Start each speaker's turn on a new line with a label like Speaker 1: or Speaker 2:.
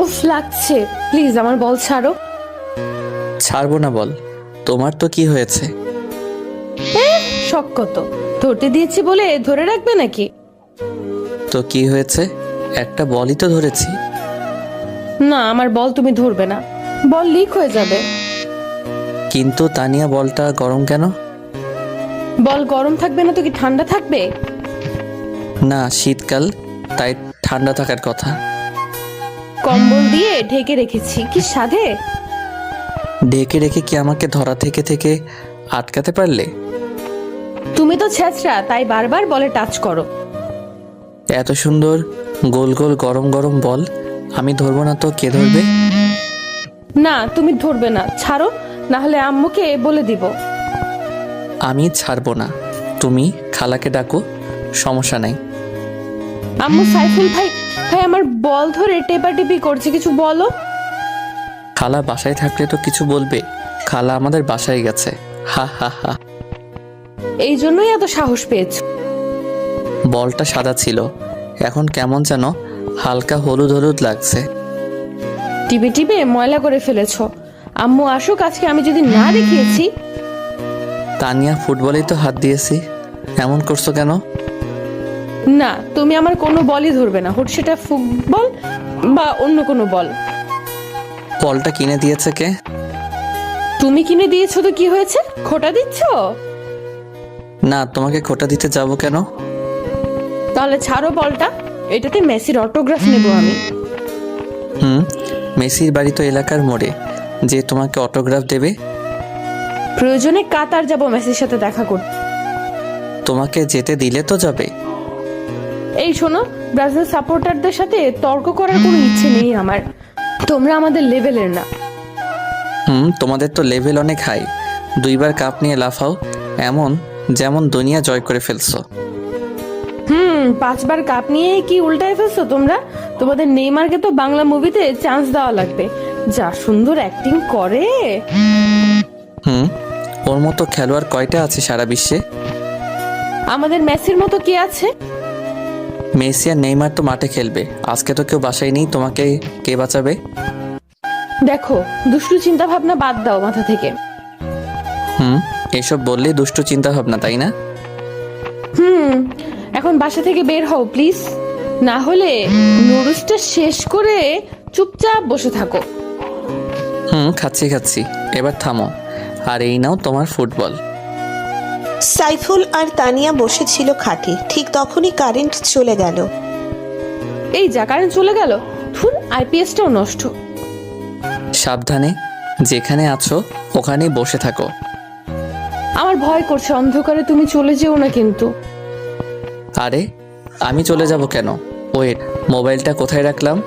Speaker 1: উফ লাগছে, প্লিজ আমার বল ছাড়ো।
Speaker 2: ছাড়বো না বল, তোমার তো কি হয়েছে?
Speaker 1: শখ কত, ধরতে দিয়েছি বলে ধরে রাখবে নাকি?
Speaker 2: তো কি হয়েছে? একটা বলই তো ধরেছি।
Speaker 1: না, আমার বল তুমি ধরবে না, বল লিক হয়ে যাবে।
Speaker 2: কিন্তু তানিয়া বলটা গরম কেন?
Speaker 1: বল গরম থাকবে না তো কি ঠান্ডা থাকবে?
Speaker 2: না শীতকাল, তাই ঠান্ডা থাকার কথা।
Speaker 1: কম্বল দিয়ে ঢেকে রেখেছি, কি সাধে?
Speaker 2: ঢেকে রেখে কি আমাকে ধরা থেকে থেকে আটকাতে পারলে?
Speaker 1: তুমি তো ছেঁচড়া, তাই বারবার বলে টাচ করো।
Speaker 2: এত সুন্দর গোল গোল গরম গরম বল আমি ধরবো না তো কে ধরবে?
Speaker 1: না তুমি ধরবে না, ছাড়ো, না হলে আম্মুকে বলে দিব।
Speaker 2: আমি ছাড়বো না, তুমি খালাকে ডাকো, সমস্যা নাই।
Speaker 1: আম্মু সাইফুল ভাই ভাই আমার বল ধরে টেপাটিপি করছে, কিছু বলো।
Speaker 2: খালা বাসায় থাকলে তো কিছু বলবে, খালা আমাদের বাসায় গেছে। হা হা হা।
Speaker 1: এই জন্যই এত সাহস পেয়েছ।
Speaker 2: বলটা সাদা ছিল, এখন কেমন যেন হালকা হলুদ হলুদ লাগছে।
Speaker 1: টিপে টিপে ময়লা করে ফেলেছ। আম্মু আসুক আজকে, আমি যদি না দেখিয়েছি।
Speaker 2: তানিয়া ফুটবলেই তো হাত দিয়েছি, এমন করছো কেন?
Speaker 1: না, তুমি আমার কোনো বলই ধরবে না, হোক সেটা ফুটবল বা অন্য কোনো বল।
Speaker 2: বলটা কিনে দিয়েছে কে?
Speaker 1: তুমি কিনে দিয়েছো তো কি হয়েছে, খোটা দিচ্ছ?
Speaker 2: না, তোমাকে খোটা দিতে যাব কেন?
Speaker 1: তাহলে ছাড়ো বলটা, এটাতে মেসির অটোগ্রাফ নেব আমি।
Speaker 2: মেসির বাড়ি তো এলাকার মোড়ে, যে তোমাকে অটোগ্রাফ দেবে?
Speaker 1: প্রয়োজনে কাতার যাব মেসির সাথে দেখা করতে।
Speaker 2: তোমাকে যেতে দিলে তো যাবে।
Speaker 1: এই শোনো, ব্রাজিল সাপোর্টারদের সাথে তর্ক করার কোনো ইচ্ছে নেই আমার, তোমরা আমাদের লেভেলের না।
Speaker 2: তোমাদের তো লেভেল অনেক হাই, দুইবার কাপ নিয়ে লাফাও, এমন যেমন দুনিয়া জয় করে ফেলছো।
Speaker 1: 5বার কাপ নিয়ে কি উল্টায় ফেলছো তোমরা? তোমাদের নেইমারকে তো বাংলা মুভিতে চান্স দেওয়া লাগবে, যা সুন্দর অ্যাক্টিং করে।
Speaker 2: ওর মতো খেলোয়াড় কয়টা আছে সারা বিশ্বে?
Speaker 1: আমাদের মেসির মতো কে আছে?
Speaker 2: মেসি আর নেইমার তো মাঠে খেলবে, আজকে তো কেউ বাসায় নেই, তোমাকে কে বাঁচাবে?
Speaker 1: দেখো, দুষ্টু চিন্তা ভাবনা বাদ দাও মাথা থেকে।
Speaker 2: এসব বললেই দুষ্ট চিন্তা ভাবনা, তাই না?
Speaker 1: এখন বাসা থেকে বের হও প্লিজ, না হলে নুডলসটা শেষ করে চুপচাপ বসে থাকো।
Speaker 2: খাচ্ছি খাচ্ছি, এবার থামো, আর এই নাও তোমার ফুটবল।
Speaker 3: সাইফুল আর তানিয়া বসেছিল খাটে, ঠিক তখনই কারেন্ট চলে গেল।
Speaker 1: এই যা, কারেন্ট চলে গেল, থুন, আইপিএসটাও নষ্ট।
Speaker 2: সাবধানে, যেখানে আছো ওখানেই বসে থাকো।
Speaker 1: আমার ভয় করছে, অন্ধকারে তুমি চলে যেও না কিন্তু।
Speaker 2: আরে আমি চলে যাব কেন? ওয়েট, মোবাইলটা কোথায় রাখলাম?